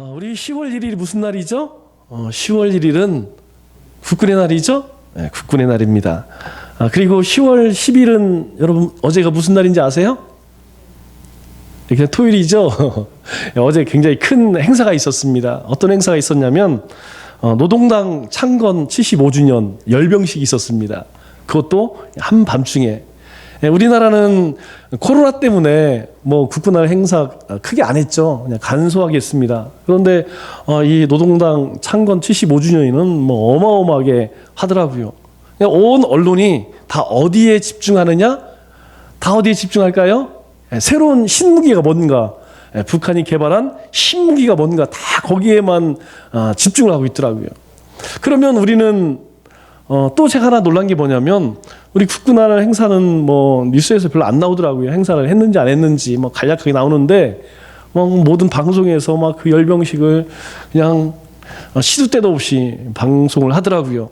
우리 10월 1일이 무슨 날이죠? 10월 1일은 국군의 날이죠? 네, 국군의 날입니다. 그리고 10월 10일은 여러분 어제가 무슨 날인지 아세요? 그냥 토요일이죠? 어제 굉장히 큰 행사가 있었습니다. 어떤 행사가 있었냐면 노동당 창건 75주년 열병식이 있었습니다. 그것도 한밤중에. 우리나라는 코로나 때문에 뭐 국군날 행사 크게 안 했죠. 그냥 간소하게 했습니다. 그런데 이 노동당 창건 75주년에는 뭐 어마어마하게 하더라고요. 그냥 온 언론이 다 어디에 집중하느냐? 다 어디에 집중할까요? 새로운 신무기가 뭔가, 북한이 개발한 신무기가 뭔가 다 거기에만 집중을 하고 있더라고요. 그러면 우리는 또 제가 하나 놀란 게 뭐냐면 우리 국군날 행사는 뭐 뉴스에서 별로 안 나오더라고요. 행사를 했는지 안 했는지 뭐 간략하게 나오는데 모든 방송에서 막 그 열병식을 그냥 시도 때도 없이 방송을 하더라고요.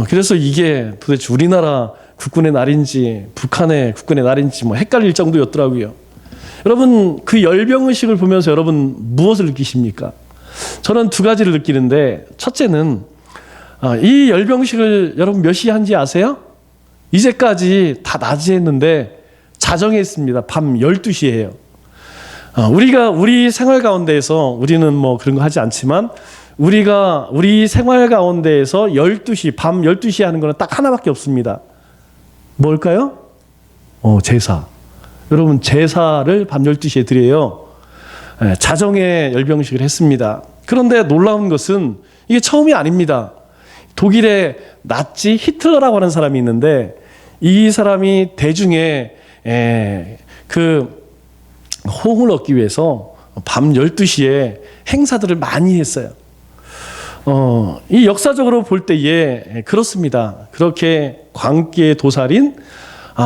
그래서 이게 도대체 우리나라 국군의 날인지 북한의 국군의 날인지 뭐 헷갈릴 정도였더라고요. 여러분 그 열병식을 보면서 여러분 무엇을 느끼십니까? 저는 두 가지를 느끼는데 첫째는 이 열병식을 여러분 몇 시에 한지 아세요? 이제까지 다 낮에 했는데 자정에 했습니다. 밤 12시에요. 우리가 우리 생활 가운데에서 우리는 뭐 그런 거 하지 않지만 우리가 우리 생활 가운데에서 12시, 밤 12시에 하는 거는 딱 하나밖에 없습니다. 뭘까요? 제사. 여러분 제사를 밤 12시에 드려요. 자정에 열병식을 했습니다. 그런데 놀라운 것은 이게 처음이 아닙니다. 독일의 나치 히틀러라고 하는 사람이 있는데 이 사람이 대중의 그 호응을 얻기 위해서 밤 12시에 행사들을 많이 했어요. 이 역사적으로 볼 때에 그렇습니다. 그렇게 광기에 도살인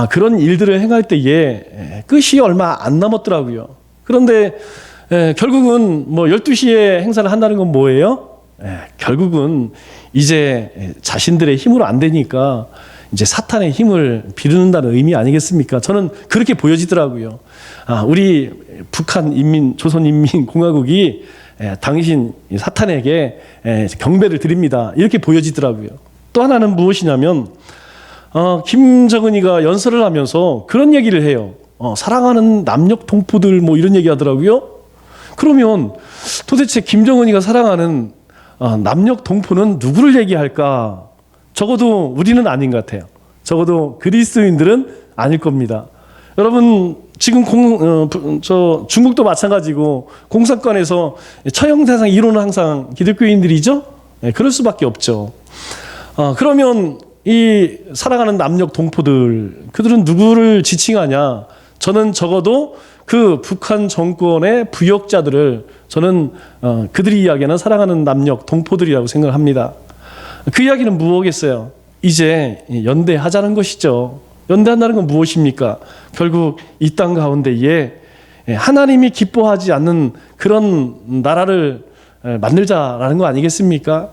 그런 일들을 행할 때에 끝이 얼마 안 남았더라고요. 그런데 결국은 뭐 12시에 행사를 한다는 건 뭐예요? 결국은 이제 자신들의 힘으로 안 되니까 이제 사탄의 힘을 비르는다는 의미 아니겠습니까? 저는 그렇게 보여지더라고요. 우리 북한 조선인민공화국이 당신 사탄에게 경배를 드립니다. 이렇게 보여지더라고요. 또 하나는 무엇이냐면 김정은이가 연설을 하면서 그런 얘기를 해요. 사랑하는 남녘 동포들 뭐 이런 얘기 하더라고요. 그러면 도대체 김정은이가 사랑하는 남녘 동포는 누구를 얘기할까? 적어도 우리는 아닌 것 같아요. 적어도 그리스도인들은 아닐 겁니다. 여러분 지금 중국도 마찬가지고 공산권에서 처형대상 1호는 항상 기독교인들이죠? 그럴 수밖에 없죠. 그러면 이 사랑하는 남녘 동포들 그들은 누구를 지칭하냐? 저는 적어도 그 북한 정권의 부역자들을 저는 그들이 이야기하는 사랑하는 남녘 동포들이라고 생각을 합니다. 그 이야기는 무엇이겠어요? 이제 연대하자는 것이죠. 연대한다는 건 무엇입니까? 결국 이 땅 가운데에 하나님이 기뻐하지 않는 그런 나라를 만들자라는 거 아니겠습니까?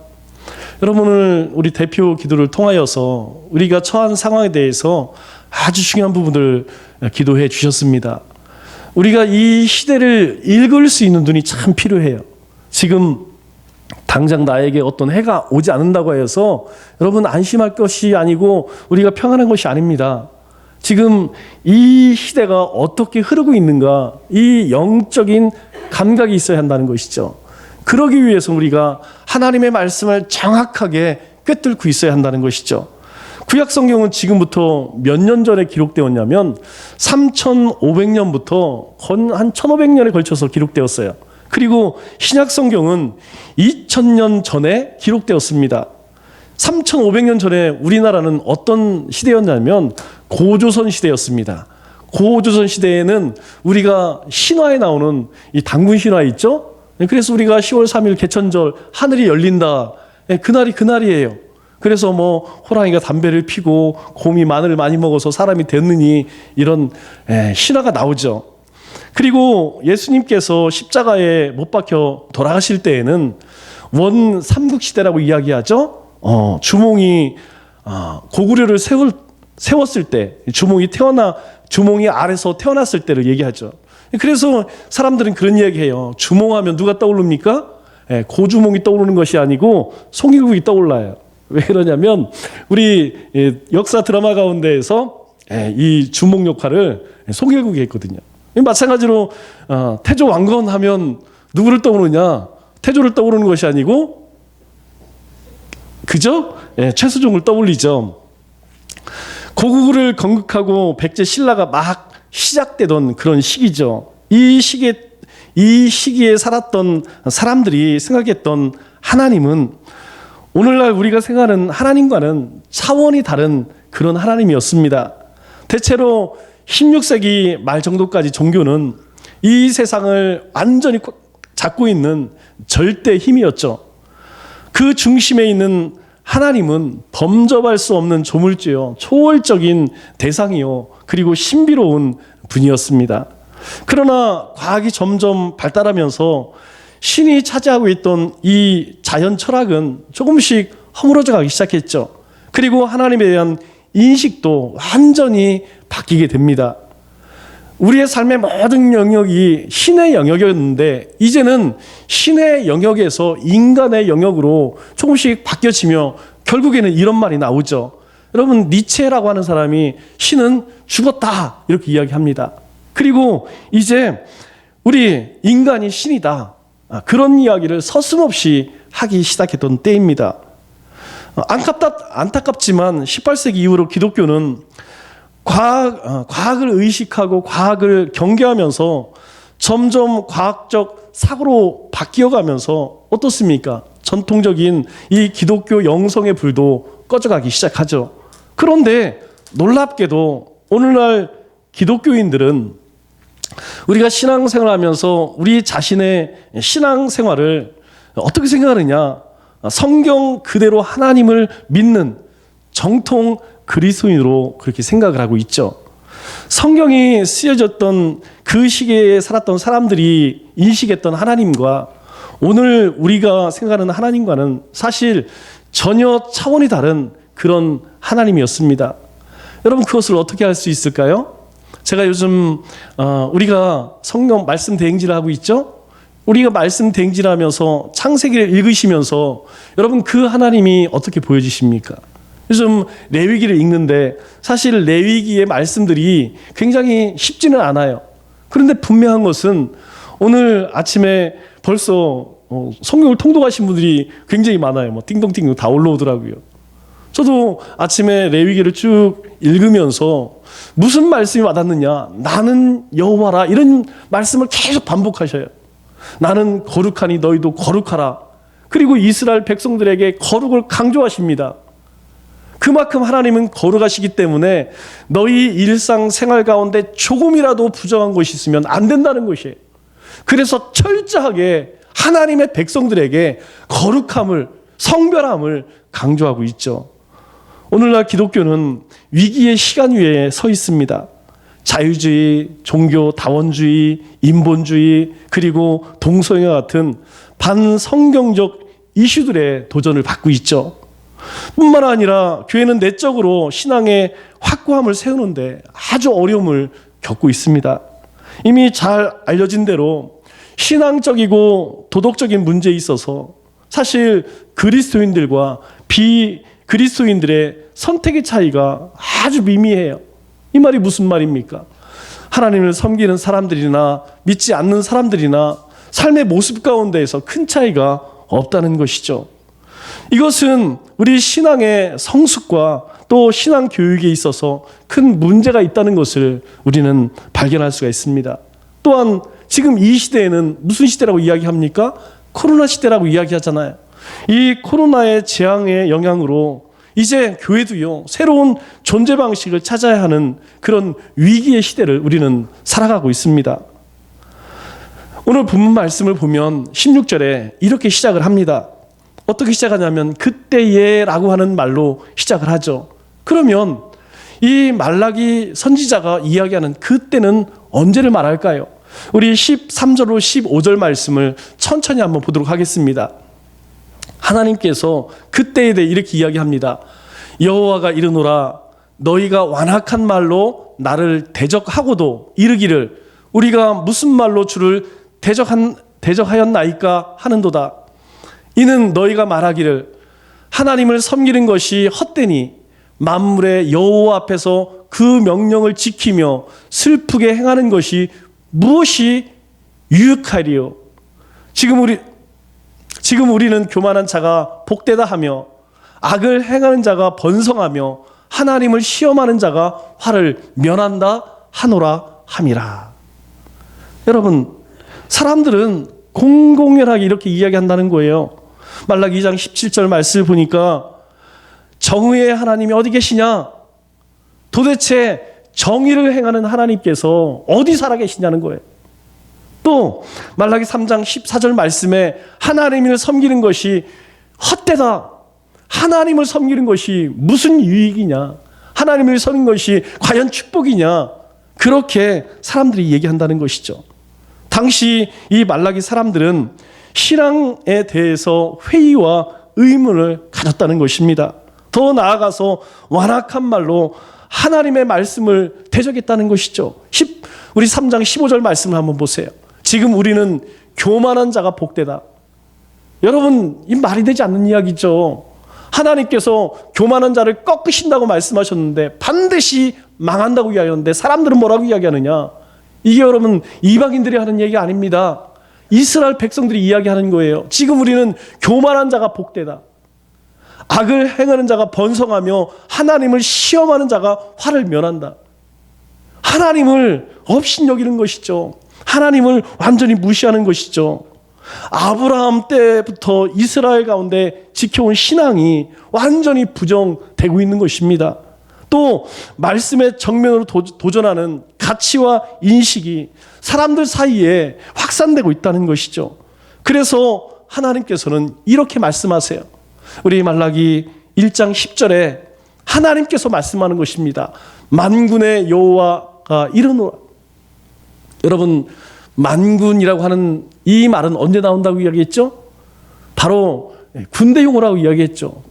여러분 오늘 우리 대표 기도를 통하여서 우리가 처한 상황에 대해서 아주 중요한 부분을 기도해 주셨습니다. 우리가 이 시대를 읽을 수 있는 눈이 참 필요해요. 지금 당장 나에게 어떤 해가 오지 않는다고 해서 여러분 안심할 것이 아니고 우리가 평안한 것이 아닙니다. 지금 이 시대가 어떻게 흐르고 있는가 이 영적인 감각이 있어야 한다는 것이죠. 그러기 위해서 우리가 하나님의 말씀을 정확하게 꿰뚫고 있어야 한다는 것이죠. 구약 성경은 지금부터 몇 년 전에 기록되었냐면 3,500년부터 한 1,500년에 걸쳐서 기록되었어요. 그리고 신약 성경은 2,000년 전에 기록되었습니다. 3,500년 전에 우리나라는 어떤 시대였냐면 고조선 시대였습니다. 고조선 시대에는 우리가 신화에 나오는 이 당군 신화 있죠? 그래서 우리가 10월 3일 개천절 하늘이 열린다. 그날이 그날이에요. 그래서 뭐 호랑이가 담배를 피고 곰이 마늘을 많이 먹어서 사람이 됐느니 이런 신화가 나오죠. 그리고 예수님께서 십자가에 못 박혀 돌아가실 때에는 원 삼국시대라고 이야기하죠. 주몽이 고구려를 세웠을 때 주몽이 아래서 태어났을 때를 얘기하죠. 그래서 사람들은 그런 이야기해요. 주몽하면 누가 떠오릅니까? 고주몽이 떠오르는 것이 아니고 송일국이 떠올라요. 왜 그러냐면 우리 역사 드라마 가운데에서 이 주몽 역할을 송일국이 했거든요. 마찬가지로 태조 왕건하면 누구를 떠오르냐? 태조를 떠오르는 것이 아니고 그죠? 최수종을 떠올리죠. 고구려를 건국하고 백제 신라가 막 시작되던 그런 시기죠. 이 시기에 살았던 사람들이 생각했던 하나님은 오늘날 우리가 생각하는 하나님과는 차원이 다른 그런 하나님이었습니다. 대체로 16세기 말 정도까지 종교는 이 세상을 완전히 잡고 있는 절대 힘이었죠. 그 중심에 있는 하나님은 범접할 수 없는 조물주요, 초월적인 대상이요, 그리고 신비로운 분이었습니다. 그러나 과학이 점점 발달하면서 신이 차지하고 있던 이 자연 철학은 조금씩 허물어져 가기 시작했죠. 그리고 하나님에 대한 인식도 완전히 바뀌게 됩니다. 우리의 삶의 모든 영역이 신의 영역이었는데 이제는 신의 영역에서 인간의 영역으로 조금씩 바뀌어지며 결국에는 이런 말이 나오죠. 여러분, 니체라고 하는 사람이 신은 죽었다 이렇게 이야기합니다. 그리고 이제 우리 인간이 신이다, 그런 이야기를 서슴없이 하기 시작했던 때입니다. 안타깝지만 18세기 이후로 기독교는 과학을 의식하고 과학을 경계하면서 점점 과학적 사고로 바뀌어가면서 어떻습니까? 전통적인 이 기독교 영성의 불도 꺼져가기 시작하죠. 그런데 놀랍게도 오늘날 기독교인들은 우리가 신앙생활을 하면서 우리 자신의 신앙생활을 어떻게 생각하느냐? 성경 그대로 하나님을 믿는 정통 그리스도인으로 그렇게 생각을 하고 있죠. 성경이 쓰여졌던 그 시기에 살았던 사람들이 인식했던 하나님과 오늘 우리가 생각하는 하나님과는 사실 전혀 차원이 다른 그런 하나님이었습니다. 여러분, 그것을 어떻게 할 수 있을까요? 제가 요즘 우리가 성경 말씀 대행지를 하고 있죠. 우리가 말씀 대행지를 하면서 창세기를 읽으시면서 여러분, 그 하나님이 어떻게 보여지십니까? 요즘 레위기를 읽는데 사실 레위기의 말씀들이 굉장히 쉽지는 않아요. 그런데 분명한 것은 오늘 아침에 벌써 성경을 통독하신 분들이 굉장히 많아요. 뭐 띵동띵동 다 올라오더라고요. 저도 아침에 레위기를 쭉 읽으면서 무슨 말씀이 와닿느냐? 나는 여호와라, 이런 말씀을 계속 반복하셔요. 나는 거룩하니 너희도 거룩하라. 그리고 이스라엘 백성들에게 거룩을 강조하십니다. 그만큼 하나님은 거룩하시기 때문에 너희 일상생활 가운데 조금이라도 부정한 것이 있으면 안 된다는 것이에요. 그래서 철저하게 하나님의 백성들에게 거룩함을, 성별함을 강조하고 있죠. 오늘날 기독교는 위기의 시간 위에 서 있습니다. 자유주의, 종교 다원주의, 인본주의, 그리고 동성애 같은 반성경적 이슈들의 도전을 받고 있죠. 뿐만 아니라 교회는 내적으로 신앙의 확고함을 세우는데 아주 어려움을 겪고 있습니다. 이미 잘 알려진 대로 신앙적이고 도덕적인 문제에 있어서 사실 그리스도인들과 비그리스도인들의 선택의 차이가 아주 미미해요. 이 말이 무슨 말입니까? 하나님을 섬기는 사람들이나 믿지 않는 사람들이나 삶의 모습 가운데에서 큰 차이가 없다는 것이죠. 이것은 우리 신앙의 성숙과 또 신앙 교육에 있어서 큰 문제가 있다는 것을 우리는 발견할 수가 있습니다. 또한 지금 이 시대에는 무슨 시대라고 이야기합니까? 코로나 시대라고 이야기하잖아요. 이 코로나의 재앙의 영향으로 이제 교회도요, 새로운 존재 방식을 찾아야 하는 그런 위기의 시대를 우리는 살아가고 있습니다. 오늘 본문 말씀을 보면 16절에 이렇게 시작을 합니다. 어떻게 시작하냐면 그때에 라고 하는 말로 시작을 하죠. 그러면 이 말라기 선지자가 이야기하는 그때는 언제를 말할까요? 우리 13절로 15절 말씀을 천천히 한번 보도록 하겠습니다. 하나님께서 그때에 대해 이렇게 이야기합니다. 여호와가 이르노라, 너희가 완악한 말로 나를 대적하고도 이르기를 우리가 무슨 말로 주를 대적하였나이까 하는도다. 이는 너희가 말하기를 하나님을 섬기는 것이 헛되니 만물의 여호와 앞에서 그 명령을 지키며 슬프게 행하는 것이 무엇이 유익하리요. 지금 우리는 교만한 자가 복되다 하며 악을 행하는 자가 번성하며 하나님을 시험하는 자가 화를 면한다 하노라 함이라. 여러분, 사람들은 공공연하게 이렇게 이야기한다는 거예요. 말라기 2장 17절 말씀을 보니까 정의의 하나님이 어디 계시냐? 도대체 정의를 행하는 하나님께서 어디 살아 계시냐는 거예요. 또 말라기 3장 14절 말씀에 하나님을 섬기는 것이 헛되다. 하나님을 섬기는 것이 무슨 유익이냐? 하나님을 섬기는 것이 과연 축복이냐? 그렇게 사람들이 얘기한다는 것이죠. 당시 이 말라기 사람들은 신앙에 대해서 회의와 의문을 가졌다는 것입니다. 더 나아가서 완악한 말로 하나님의 말씀을 대적했다는 것이죠. 우리 3장 15절 말씀을 한번 보세요. 지금 우리는 교만한 자가 복되다. 여러분, 이 말이 되지 않는 이야기죠. 하나님께서 교만한 자를 꺾으신다고 말씀하셨는데 반드시 망한다고 이야기하는데 사람들은 뭐라고 이야기하느냐? 이게 여러분 이방인들이 하는 얘기 아닙니다. 이스라엘 백성들이 이야기하는 거예요. 지금 우리는 교만한 자가 복되다. 악을 행하는 자가 번성하며 하나님을 시험하는 자가 화를 면한다. 하나님을 업신여기는 것이죠. 하나님을 완전히 무시하는 것이죠. 아브라함 때부터 이스라엘 가운데 지켜온 신앙이 완전히 부정되고 있는 것입니다. 또 말씀의 정면으로 도전하는 가치와 인식이 사람들 사이에 확산되고 있다는 것이죠. 그래서 하나님께서는 이렇게 말씀하세요. 우리 말라기 1장 10절에 하나님께서 말씀하는 것입니다. 만군의 여호와가 이르노라. 여러분, 만군이라고 하는 이 말은 언제 나온다고 이야기했죠? 바로 군대 용어라고 이야기했죠.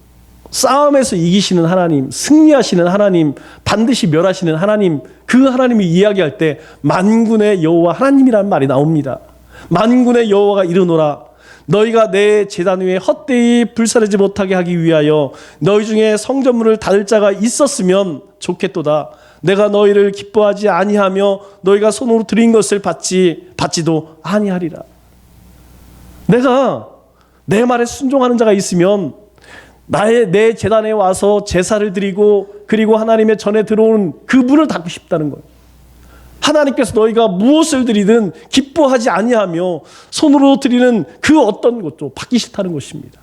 싸움에서 이기시는 하나님, 승리하시는 하나님, 반드시 멸하시는 하나님, 그 하나님이 이야기할 때 만군의 여호와 하나님이라는 말이 나옵니다. 만군의 여호와가 이르노라. 너희가 내 제단 위에 헛되이 불사르지 못하게 하기 위하여 너희 중에 성전문을 닫을 자가 있었으면 좋겠도다. 내가 너희를 기뻐하지 아니하며 너희가 손으로 드린 것을 받지도 아니하리라. 내가 내 말에 순종하는 자가 있으면 내 제단에 와서 제사를 드리고 그리고 하나님의 전에 들어오는 그 문을 닫고 싶다는 거예요. 하나님께서 너희가 무엇을 드리든 기뻐하지 아니하며 손으로 드리는 그 어떤 것도 받기 싫다는 것입니다.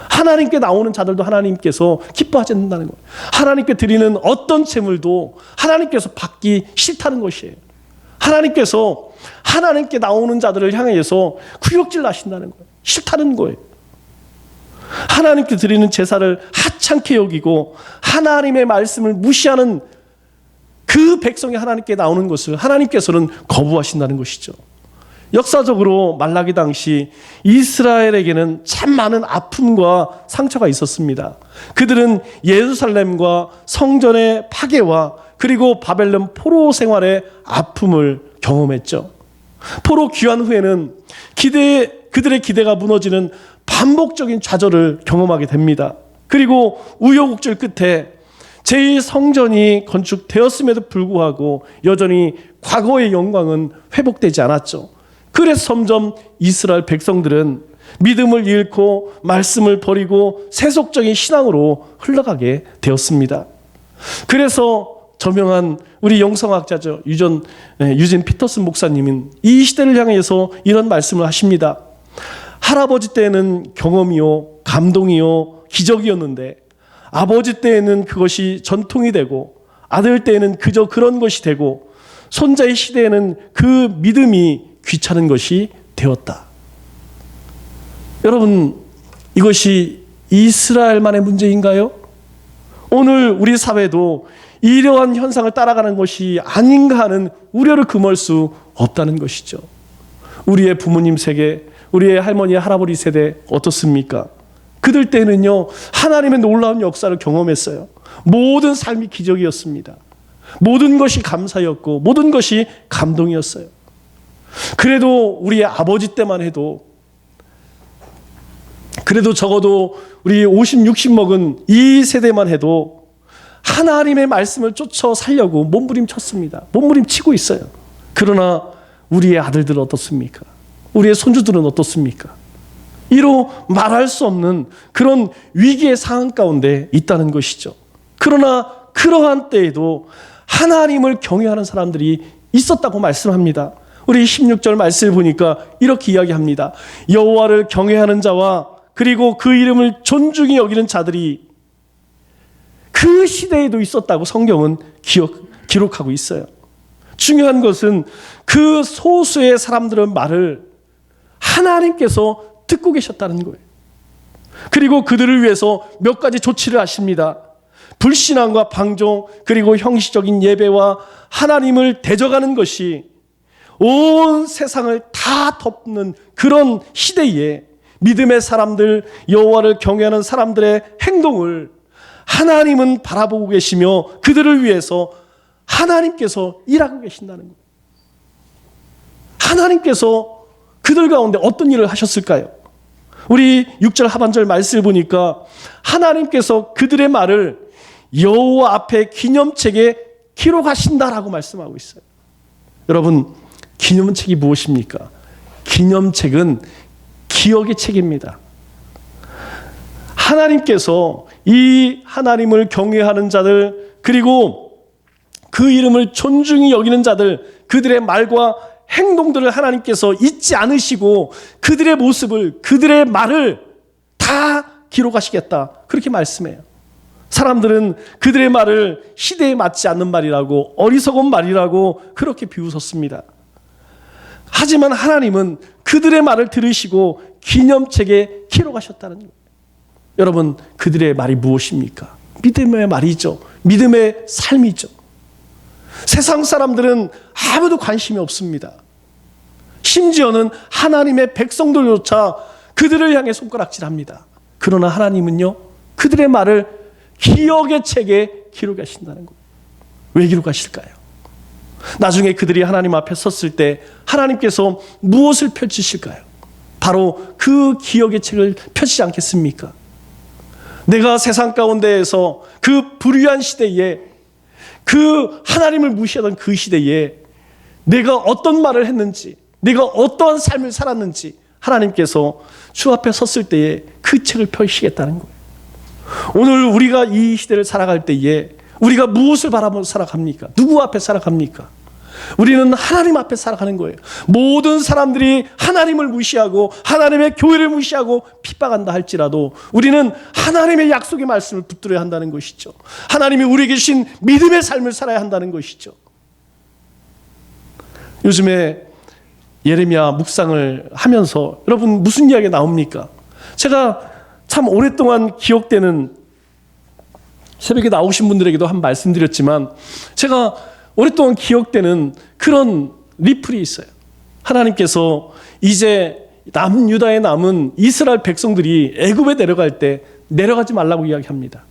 하나님께 나오는 자들도 하나님께서 기뻐하지 않는다는 거예요. 하나님께 드리는 어떤 재물도 하나님께서 받기 싫다는 것이에요. 하나님께서 하나님께 나오는 자들을 향해서 구역질 나신다는 거예요. 싫다는 거예요. 하나님께 드리는 제사를 하찮게 여기고 하나님의 말씀을 무시하는 그 백성이 하나님께 나오는 것을 하나님께서는 거부하신다는 것이죠. 역사적으로 말라기 당시 이스라엘에게는 참 많은 아픔과 상처가 있었습니다. 그들은 예루살렘과 성전의 파괴와 그리고 바벨론 포로 생활의 아픔을 경험했죠. 포로 귀환 후에는 그들의 기대가 무너지는 반복적인 좌절을 경험하게 됩니다. 그리고 우여곡절 끝에 제2성전이 건축되었음에도 불구하고 여전히 과거의 영광은 회복되지 않았죠. 그래서 점점 이스라엘 백성들은 믿음을 잃고 말씀을 버리고 세속적인 신앙으로 흘러가게 되었습니다. 그래서 저명한 우리 영성학자죠. 유진 피터슨 목사님은 이 시대를 향해서 이런 말씀을 하십니다. 할아버지 때에는 경험이요, 감동이요, 기적이었는데 아버지 때에는 그것이 전통이 되고 아들 때에는 그저 그런 것이 되고 손자의 시대에는 그 믿음이 귀찮은 것이 되었다. 여러분, 이것이 이스라엘만의 문제인가요? 오늘 우리 사회도 이러한 현상을 따라가는 것이 아닌가 하는 우려를 금할 수 없다는 것이죠. 우리의 부모님 세대, 우리의 할머니, 할아버지 세대 어떻습니까? 그들 때는요, 하나님의 놀라운 역사를 경험했어요. 모든 삶이 기적이었습니다. 모든 것이 감사였고 모든 것이 감동이었어요. 그래도 우리의 아버지 때만 해도, 그래도 적어도 우리 50, 60 먹은 이 세대만 해도 하나님의 말씀을 쫓아 살려고 몸부림쳤습니다. 몸부림치고 있어요. 그러나 우리의 아들들은 어떻습니까? 우리의 손주들은 어떻습니까? 이로 말할 수 없는 그런 위기의 상황 가운데 있다는 것이죠. 그러나 그러한 때에도 하나님을 경외하는 사람들이 있었다고 말씀합니다. 우리 16절 말씀을 보니까 이렇게 이야기합니다. 여호와를 경외하는 자와 그리고 그 이름을 존중히 여기는 자들이 그 시대에도 있었다고 성경은 기록하고 있어요. 중요한 것은 그 소수의 사람들의 말을 하나님께서 듣고 계셨다는 거예요. 그리고 그들을 위해서 몇 가지 조치를 하십니다. 불신앙과 방종, 그리고 형식적인 예배와 하나님을 대적하는 것이 온 세상을 다 덮는 그런 시대에 믿음의 사람들, 여호와를 경외하는 사람들의 행동을 하나님은 바라보고 계시며 그들을 위해서 하나님께서 일하고 계신다는 거예요. 하나님께서 그들 가운데 어떤 일을 하셨을까요? 우리 6절 하반절 말씀을 보니까 하나님께서 그들의 말을 여호와 앞에 기념책에 기록하신다라고 말씀하고 있어요. 여러분, 기념책이 무엇입니까? 기념책은 기억의 책입니다. 하나님께서 이 하나님을 경외하는 자들, 그리고 그 이름을 존중히 여기는 자들, 그들의 말과 행동들을 하나님께서 잊지 않으시고 그들의 모습을, 그들의 말을 다 기록하시겠다, 그렇게 말씀해요. 사람들은 그들의 말을 시대에 맞지 않는 말이라고, 어리석은 말이라고 그렇게 비웃었습니다. 하지만 하나님은 그들의 말을 들으시고 기념책에 기록하셨다는 거예요. 여러분, 그들의 말이 무엇입니까? 믿음의 말이죠. 믿음의 삶이죠. 세상 사람들은 아무도 관심이 없습니다. 심지어는 하나님의 백성들조차 그들을 향해 손가락질합니다. 그러나 하나님은요, 그들의 말을 기억의 책에 기록하신다는 거예요. 왜 기록하실까요? 나중에 그들이 하나님 앞에 섰을 때 하나님께서 무엇을 펼치실까요? 바로 그 기억의 책을 펼치지 않겠습니까? 내가 세상 가운데에서 그 불의한 시대에, 그 하나님을 무시하던 그 시대에 내가 어떤 말을 했는지, 내가 어떠한 삶을 살았는지 하나님께서 주 앞에 섰을 때에 그 책을 펼치겠다는 거예요. 오늘 우리가 이 시대를 살아갈 때에 우리가 무엇을 바라보며 살아갑니까? 누구 앞에 살아갑니까? 우리는 하나님 앞에 살아가는 거예요. 모든 사람들이 하나님을 무시하고 하나님의 교회를 무시하고 핍박한다 할지라도 우리는 하나님의 약속의 말씀을 붙들어야 한다는 것이죠. 하나님이 우리에게 주신 믿음의 삶을 살아야 한다는 것이죠. 요즘에 예레미야 묵상을 하면서 여러분 무슨 이야기가 나옵니까? 제가 참 오랫동안 기억되는, 새벽에 나오신 분들에게도 한 말씀드렸지만 제가 오랫동안 기억되는 그런 리플이 있어요. 하나님께서 이제 남은 유다에 남은 이스라엘 백성들이 애굽에 내려갈 때 내려가지 말라고 이야기합니다.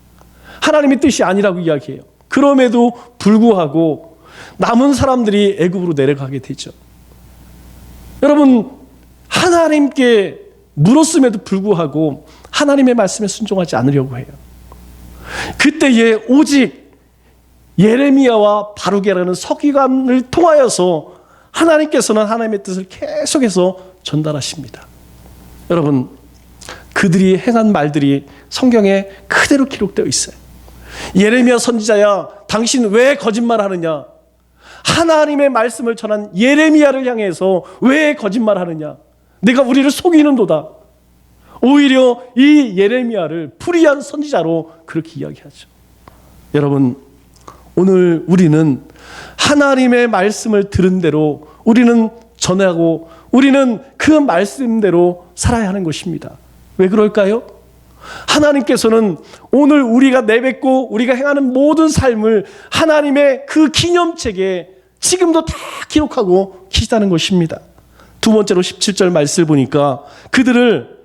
하나님의 뜻이 아니라고 이야기해요. 그럼에도 불구하고 남은 사람들이 애굽으로 내려가게 되죠. 여러분, 하나님께 물었음에도 불구하고 하나님의 말씀에 순종하지 않으려고 해요. 그때에 오직 예레미야와 바루게라는 서기관을 통하여서 하나님께서는 하나님의 뜻을 계속해서 전달하십니다. 여러분, 그들이 행한 말들이 성경에 그대로 기록되어 있어요. 예레미야 선지자야, 당신 왜 거짓말하느냐? 하나님의 말씀을 전한 예레미야를 향해서 왜 거짓말하느냐? 내가 우리를 속이는도다. 오히려 이 예레미야를 불의한 선지자로 그렇게 이야기하죠. 여러분, 오늘 우리는 하나님의 말씀을 들은 대로 우리는 전하고 우리는 그 말씀대로 살아야 하는 것입니다. 왜 그럴까요? 하나님께서는 오늘 우리가 내뱉고 우리가 행하는 모든 삶을 하나님의 그 기념책에 지금도 다 기록하고 계시다는 것입니다. 두 번째로 17절 말씀을 보니까 그들을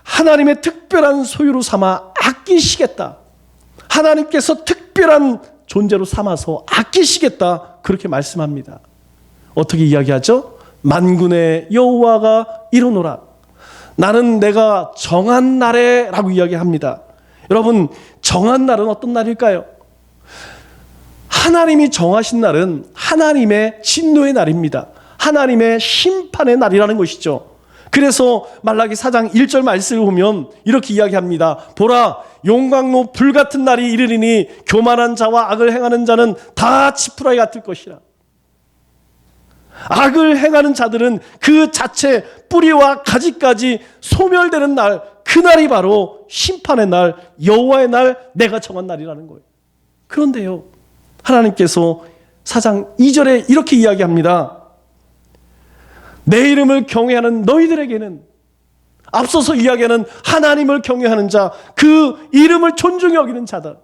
하나님의 특별한 소유로 삼아 아끼시겠다. 하나님께서 특별한 존재로 삼아서 아끼시겠다 그렇게 말씀합니다. 어떻게 이야기하죠? 만군의 여호와가 이르노라 나는 내가 정한 날에 라고 이야기합니다. 여러분, 정한 날은 어떤 날일까요? 하나님이 정하신 날은 하나님의 진노의 날입니다. 하나님의 심판의 날이라는 것이죠. 그래서 말라기 4장 1절 말씀을 보면 이렇게 이야기합니다. 보라, 용광로 불같은 날이 이르리니 교만한 자와 악을 행하는 자는 다 지푸라기 같을 것이라. 악을 행하는 자들은 그 자체 뿌리와 가지까지 소멸되는 날, 그날이 바로 심판의 날, 여호와의 날, 내가 정한 날이라는 거예요. 그런데요, 하나님께서 4장 2절에 이렇게 이야기합니다. 내 이름을 경외하는 너희들에게는, 앞서서 이야기하는 하나님을 경외하는 자, 그 이름을 존중히 여기는 자들,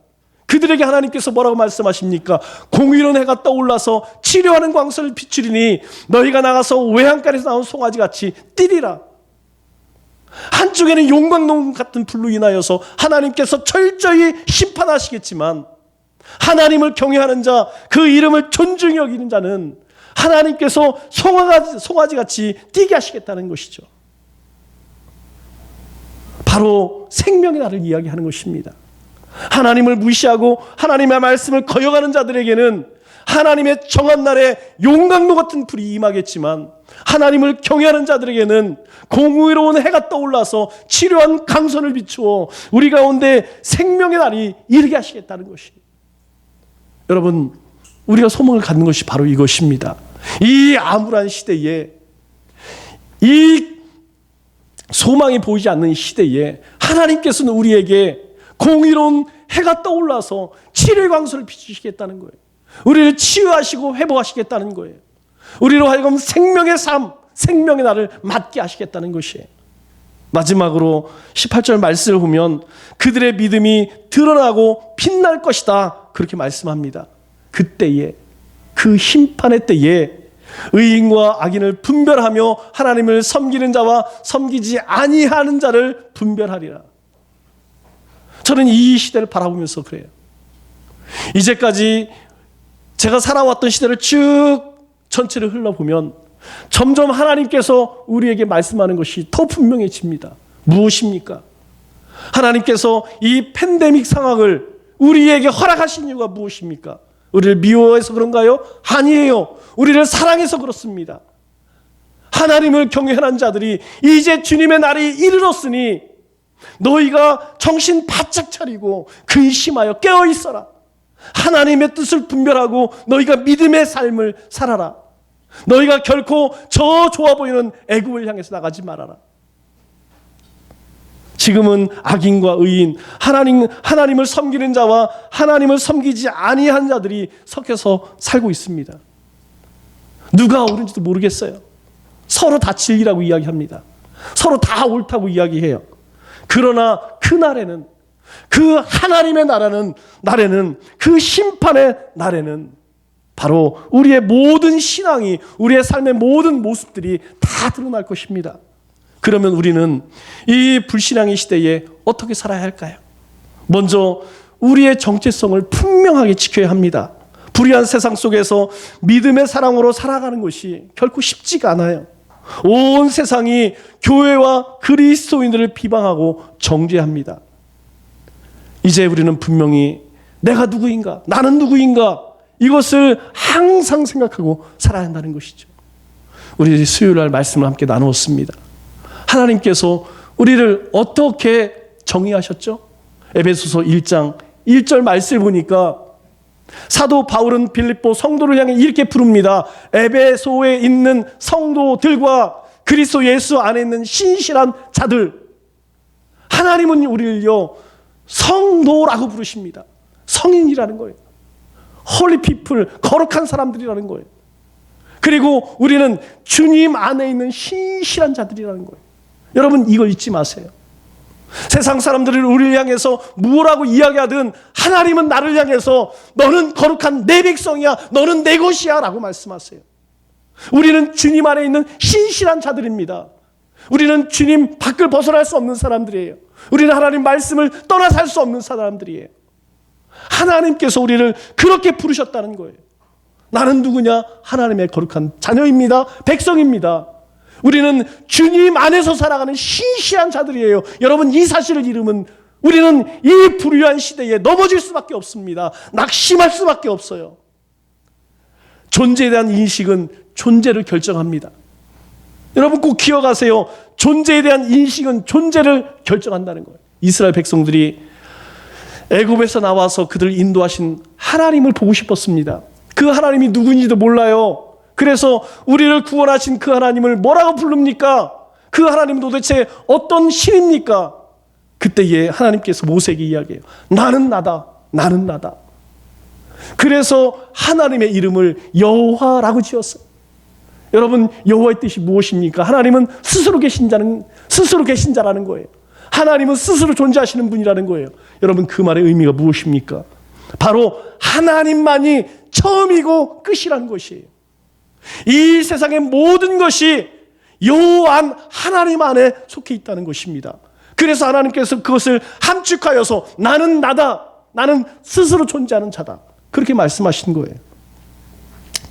그들에게 하나님께서 뭐라고 말씀하십니까? 공의로운 해가 떠올라서 치료하는 광선을 비추리니 너희가 나가서 외양간에서 나온 송아지같이 뛰리라. 한쪽에는 용광로 같은 불로 인하여서 하나님께서 철저히 심판하시겠지만, 하나님을 경외하는 자, 그 이름을 존중히 여기는 자는 하나님께서 송아지같이 뛰게 하시겠다는 것이죠. 바로 생명의 날을 이야기하는 것입니다. 하나님을 무시하고 하나님의 말씀을 거역하는 자들에게는 하나님의 정한 날에 용광로 같은 불이 임하겠지만, 하나님을 경외하는 자들에게는 공의로운 해가 떠올라서 치료한 강선을 비추어 우리 가운데 생명의 날이 이르게 하시겠다는 것이, 여러분, 우리가 소망을 갖는 것이 바로 이것입니다. 이 암울한 시대에, 이 소망이 보이지 않는 시대에 하나님께서는 우리에게 공의로운 해가 떠올라서 치료의 광선을 비추시겠다는 거예요. 우리를 치유하시고 회복하시겠다는 거예요. 우리로 하여금 생명의 삶, 생명의 날을 맞게 하시겠다는 것이에요. 마지막으로 18절 말씀을 보면 그들의 믿음이 드러나고 빛날 것이다 그렇게 말씀합니다. 그때에, 그 심판의 때에 의인과 악인을 분별하며 하나님을 섬기는 자와 섬기지 아니하는 자를 분별하리라. 저는 이 시대를 바라보면서 그래요. 이제까지 제가 살아왔던 시대를 쭉 전체를 흘러보면 점점 하나님께서 우리에게 말씀하는 것이 더 분명해집니다. 무엇입니까? 하나님께서 이 팬데믹 상황을 우리에게 허락하신 이유가 무엇입니까? 우리를 미워해서 그런가요? 아니에요. 우리를 사랑해서 그렇습니다. 하나님을 경외하는 자들이 이제 주님의 날이 이르렀으니 너희가 정신 바짝 차리고 근심하여 깨어 있어라. 하나님의 뜻을 분별하고 너희가 믿음의 삶을 살아라. 너희가 결코 저 좋아 보이는 애굽을 향해서 나가지 말아라. 지금은 악인과 의인, 하나님을 섬기는 자와 하나님을 섬기지 아니한 자들이 섞여서 살고 있습니다. 누가 옳은지도 모르겠어요. 서로 다 진리라고 이야기합니다. 서로 다 옳다고 이야기해요. 그러나 그날에는, 그 하나님의 날에는, 그 심판의 날에는 바로 우리의 모든 신앙이, 우리의 삶의 모든 모습들이 다 드러날 것입니다. 그러면 우리는 이 불신앙의 시대에 어떻게 살아야 할까요? 먼저 우리의 정체성을 분명하게 지켜야 합니다. 불의한 세상 속에서 믿음의 사랑으로 살아가는 것이 결코 쉽지가 않아요. 온 세상이 교회와 그리스도인들을 비방하고 정죄합니다. 이제 우리는 분명히 내가 누구인가, 나는 누구인가, 이것을 항상 생각하고 살아야 한다는 것이죠. 우리 수요일날 말씀을 함께 나누었습니다. 하나님께서 우리를 어떻게 정의하셨죠? 에베소서 1장 1절 말씀을 보니까 사도 바울은 빌립보 성도를 향해 이렇게 부릅니다. 에베소에 있는 성도들과 그리스도 예수 안에 있는 신실한 자들, 하나님은 우리를요 성도라고 부르십니다. 성인이라는 거예요. 홀리 피플, 거룩한 사람들이라는 거예요. 그리고 우리는 주님 안에 있는 신실한 자들이라는 거예요. 여러분, 이걸 잊지 마세요. 세상 사람들이 우리를 향해서 무엇라고 이야기하든 하나님은 나를 향해서 너는 거룩한 내 백성이야, 너는 내 것이야 라고 말씀하세요. 우리는 주님 안에 있는 신실한 자들입니다. 우리는 주님 밖을 벗어날 수 없는 사람들이에요. 우리는 하나님 말씀을 떠나 살 수 없는 사람들이에요. 하나님께서 우리를 그렇게 부르셨다는 거예요. 나는 누구냐? 하나님의 거룩한 자녀입니다. 백성입니다. 우리는 주님 안에서 살아가는 신실한 자들이에요. 여러분, 이 사실을 잃으면 우리는 이 불의한 시대에 넘어질 수밖에 없습니다. 낙심할 수밖에 없어요. 존재에 대한 인식은 존재를 결정합니다. 여러분 꼭 기억하세요. 존재에 대한 인식은 존재를 결정한다는 거예요. 이스라엘 백성들이 애굽에서 나와서 그들을 인도하신 하나님을 보고 싶었습니다. 그 하나님이 누구인지도 몰라요. 그래서 우리를 구원하신 그 하나님을 뭐라고 부릅니까? 그 하나님은 도대체 어떤 신입니까? 그때에 하나님께서 모세에게 이야기해요. 나는 나다. 나는 나다. 그래서 하나님의 이름을 여호와라고 지었어요. 여러분, 여호와의 뜻이 무엇입니까? 하나님은 스스로 계신 자라는 거예요. 하나님은 스스로 존재하시는 분이라는 거예요. 여러분, 그 말의 의미가 무엇입니까? 바로 하나님만이 처음이고 끝이라는 것이에요. 이 세상의 모든 것이 여호와 하나님 안에 속해 있다는 것입니다. 그래서 하나님께서 그것을 함축하여서 나는 나다. 나는 스스로 존재하는 자다. 그렇게 말씀하신 거예요.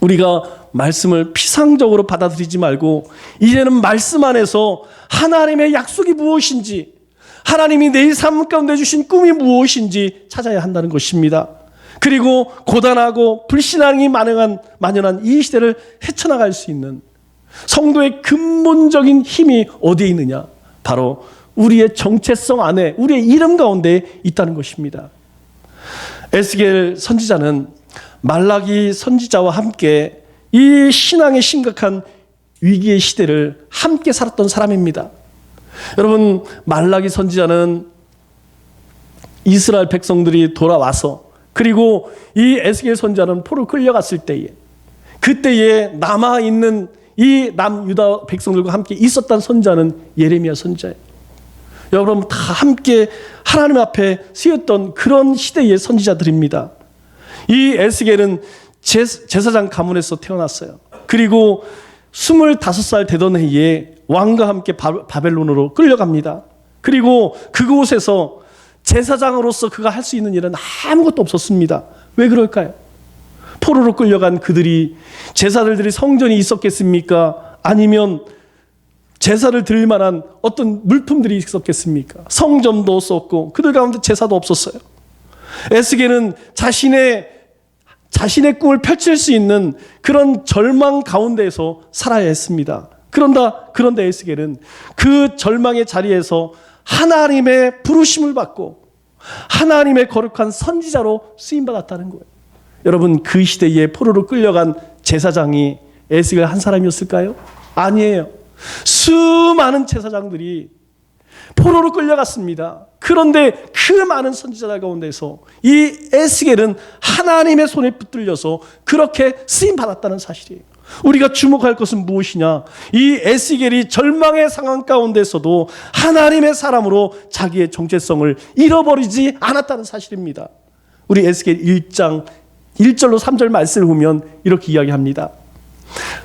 우리가 말씀을 피상적으로 받아들이지 말고 이제는 말씀 안에서 하나님의 약속이 무엇인지, 하나님이 내 삶 가운데 주신 꿈이 무엇인지 찾아야 한다는 것입니다. 그리고 고단하고 불신앙이 만연한 이 시대를 헤쳐나갈 수 있는 성도의 근본적인 힘이 어디에 있느냐? 바로 우리의 정체성 안에, 우리의 이름 가운데 있다는 것입니다. 에스겔 선지자는 말라기 선지자와 함께 이 신앙의 심각한 위기의 시대를 함께 살았던 사람입니다. 여러분, 말라기 선지자는 이스라엘 백성들이 돌아와서, 그리고 이 에스겔 선지자는 포로 끌려갔을 때에, 그때에 남아있는 이 남유다 백성들과 함께 있었던 선지자는 예레미야 선지자예요. 여러분, 다 함께 하나님 앞에 쓰였던 그런 시대의 선지자들입니다. 이 에스겔은 제사장 가문에서 태어났어요. 그리고 25살 되던 해에 왕과 함께 바벨론으로 끌려갑니다. 그리고 그곳에서 제사장으로서 그가 할 수 있는 일은 아무것도 없었습니다. 왜 그럴까요? 포로로 끌려간 그들이 제사를 드릴 성전이 있었겠습니까? 아니면 제사를 드릴 만한 어떤 물품들이 있었겠습니까? 성전도 없었고 그들 가운데 제사도 없었어요. 에스겔은 자신의 꿈을 펼칠 수 있는 그런 절망 가운데에서 살아야 했습니다. 그런데 에스겔은 그 절망의 자리에서 하나님의 부르심을 받고 하나님의 거룩한 선지자로 쓰임받았다는 거예요. 여러분, 그 시대에 포로로 끌려간 제사장이 에스겔 한 사람이었을까요? 아니에요. 수많은 제사장들이 포로로 끌려갔습니다. 그런데 그 많은 선지자들 가운데서 이 에스겔은 하나님의 손에 붙들려서 그렇게 쓰임받았다는 사실이에요. 우리가 주목할 것은 무엇이냐? 이 에스겔이 절망의 상황 가운데서도 하나님의 사람으로 자기의 정체성을 잃어버리지 않았다는 사실입니다. 우리 에스겔 1장 1절로 3절 말씀을 보면 이렇게 이야기합니다.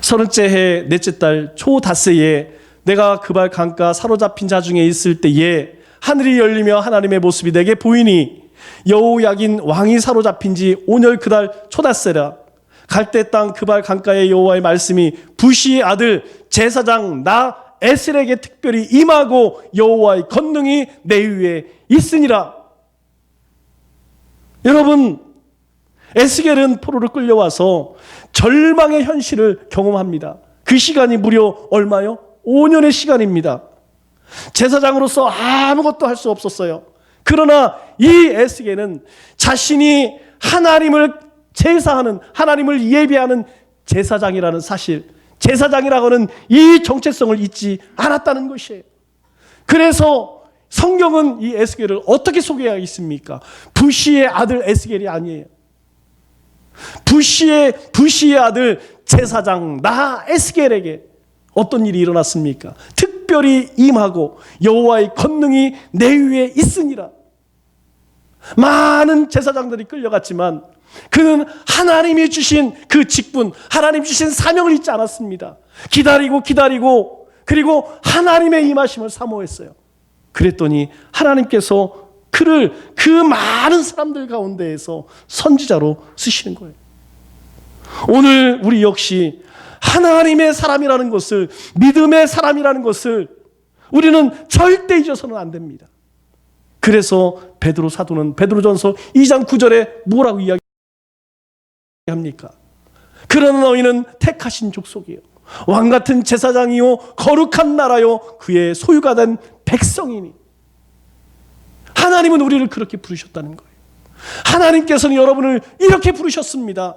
30째 해 넷째 달 초닷새에 내가 그발 강가 사로잡힌 자 중에 있을 때에 하늘이 열리며 하나님의 모습이 내게 보이니 여호야긴 왕이 사로잡힌 지 5년 그달 초닷새라. 갈대 땅 그발 강가의 여호와의 말씀이 부시의 아들 제사장 나 에스겔에게 특별히 임하고 여호와의 권능이 내 위에 있으니라. 여러분, 에스겔은 포로로 끌려와서 절망의 현실을 경험합니다. 그 시간이 무려 얼마요? 5년의 시간입니다. 제사장으로서 아무것도 할 수 없었어요. 그러나 이 에스겔은 자신이 하나님을 제사하는, 하나님을 예배하는 제사장이라는 사실, 제사장이라고는 이 정체성을 잊지 않았다는 것이에요. 그래서 성경은 이 에스겔을 어떻게 소개하겠습니까? 부시의 아들 에스겔이 아니에요. 부시의 아들 제사장 나 에스겔에게 어떤 일이 일어났습니까? 특별히 임하고 여호와의 권능이 내 위에 있으니라. 많은 제사장들이 끌려갔지만 그는 하나님이 주신 그 직분, 하나님 주신 사명을 잊지 않았습니다. 기다리고 그리고 하나님의 임하심을 사모했어요. 그랬더니 하나님께서 그를 그 많은 사람들 가운데에서 선지자로 쓰시는 거예요. 오늘 우리 역시 하나님의 사람이라는 것을, 믿음의 사람이라는 것을 우리는 절대 잊어서는 안 됩니다. 그래서 베드로 사도는 베드로전서 2장 9절에 뭐라고 이야기합니까? 그러나 너희는 택하신 족속이요, 왕같은 제사장이요, 거룩한 나라요, 그의 소유가 된 백성이니. 하나님은 우리를 그렇게 부르셨다는 거예요. 하나님께서는 여러분을 이렇게 부르셨습니다.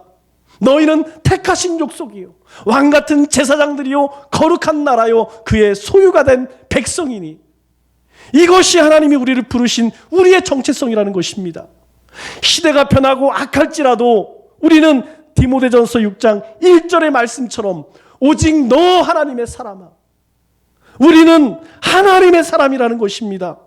너희는 택하신 족속이요, 왕같은 제사장들이요, 거룩한 나라요, 그의 소유가 된 백성이니. 이것이 하나님이 우리를 부르신 우리의 정체성이라는 것입니다. 시대가 변하고 악할지라도 우리는 디모데전서 6장 1절의 말씀처럼 오직 너 하나님의 사람아, 우리는 하나님의 사람이라는 것입니다.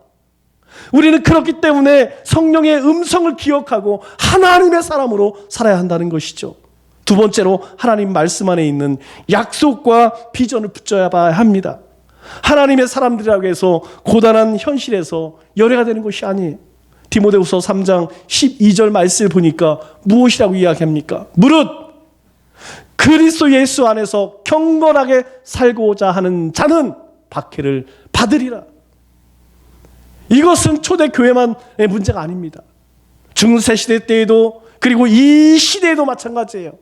우리는 그렇기 때문에 성령의 음성을 기억하고 하나님의 사람으로 살아야 한다는 것이죠. 두 번째로 하나님 말씀 안에 있는 약속과 비전을 붙잡아야 합니다. 하나님의 사람들이라고 해서 고단한 현실에서 열애가 되는 것이 아니에요. 디모데후서 3장 12절 말씀을 보니까 무엇이라고 이야기합니까? 무릇 그리스도 예수 안에서 경건하게 살고자 하는 자는 박해를 받으리라. 이것은 초대교회만의 문제가 아닙니다. 중세시대 때에도, 그리고 이 시대에도 마찬가지예요.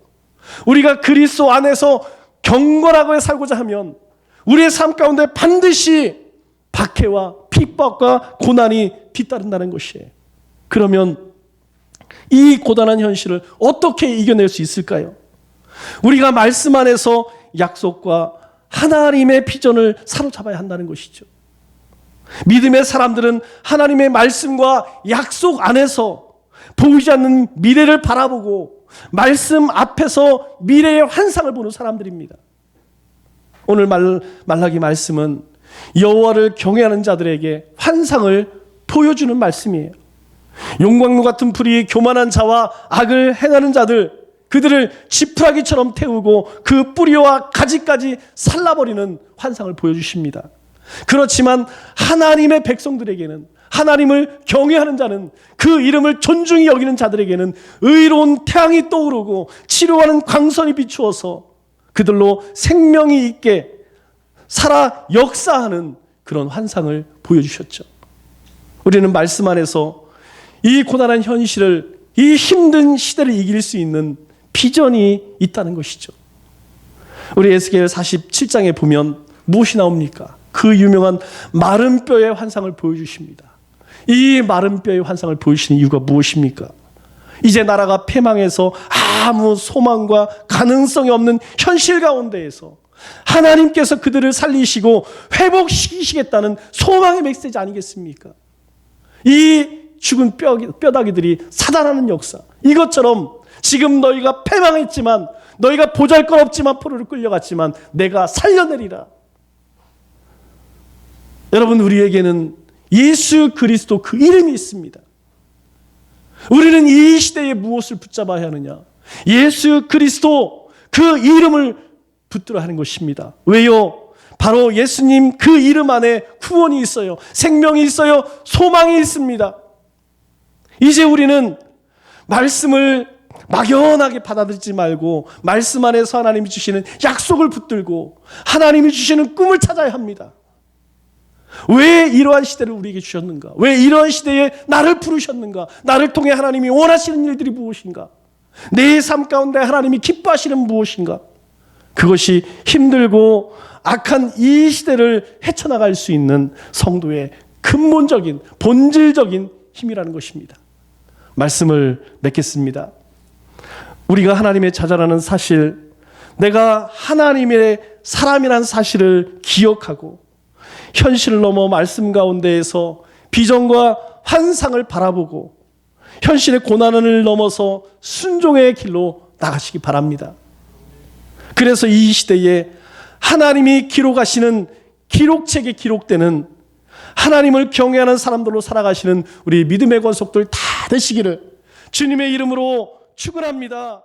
우리가 그리스도 안에서 경건하게 살고자 하면 우리의 삶 가운데 반드시 박해와 핍박과 고난이 뒤따른다는 것이에요. 그러면 이 고단한 현실을 어떻게 이겨낼 수 있을까요? 우리가 말씀 안에서 약속과 하나님의 비전을 사로잡아야 한다는 것이죠. 믿음의 사람들은 하나님의 말씀과 약속 안에서 보이지 않는 미래를 바라보고 말씀 앞에서 미래의 환상을 보는 사람들입니다. 오늘 말라기 말씀은 여호와를 경외하는 자들에게 환상을 보여주는 말씀이에요. 용광로 같은 불이 교만한 자와 악을 행하는 자들, 그들을 지푸라기처럼 태우고 그 뿌리와 가지까지 살라버리는 환상을 보여주십니다. 그렇지만 하나님의 백성들에게는, 하나님을 경외하는 자는, 그 이름을 존중히 여기는 자들에게는 의로운 태양이 떠오르고 치료하는 광선이 비추어서 그들로 생명이 있게 살아 역사하는 그런 환상을 보여주셨죠. 우리는 말씀 안에서 이 고단한 현실을, 이 힘든 시대를 이길 수 있는 비전이 있다는 것이죠. 우리 에스겔 47장에 보면 무엇이 나옵니까? 그 유명한 마른 뼈의 환상을 보여주십니다. 이 마른 뼈의 환상을 보여주시는 이유가 무엇입니까? 이제 나라가 패망해서 아무 소망과 가능성이 없는 현실 가운데에서 하나님께서 그들을 살리시고 회복시키시겠다는 소망의 메시지 아니겠습니까? 이 죽은 뼈다귀들이 살아나는 역사, 이것처럼 지금 너희가 패망했지만, 너희가 보잘것없지만 포로로 끌려갔지만 내가 살려내리라. 여러분, 우리에게는 예수 그리스도 그 이름이 있습니다. 우리는 이 시대에 무엇을 붙잡아야 하느냐? 예수 그리스도 그 이름을 붙들어 하는 것입니다. 왜요? 바로 예수님 그 이름 안에 구원이 있어요. 생명이 있어요. 소망이 있습니다. 이제 우리는 말씀을 막연하게 받아들이지 말고 말씀 안에서 하나님이 주시는 약속을 붙들고 하나님이 주시는 꿈을 찾아야 합니다. 왜 이러한 시대를 우리에게 주셨는가? 왜 이러한 시대에 나를 부르셨는가? 나를 통해 하나님이 원하시는 일들이 무엇인가? 내 삶 가운데 하나님이 기뻐하시는 무엇인가? 그것이 힘들고 악한 이 시대를 헤쳐나갈 수 있는 성도의 근본적인, 본질적인 힘이라는 것입니다. 말씀을 맺겠습니다. 우리가 하나님의 자녀라는 사실, 내가 하나님의 사람이라는 사실을 기억하고 현실을 넘어 말씀 가운데에서 비전과 환상을 바라보고 현실의 고난을 넘어서 순종의 길로 나가시기 바랍니다. 그래서 이 시대에 하나님이 기록하시는 기록책에 기록되는 하나님을 경외하는 사람들로 살아가시는 우리 믿음의 권속들 다 되시기를 주님의 이름으로 축원합니다.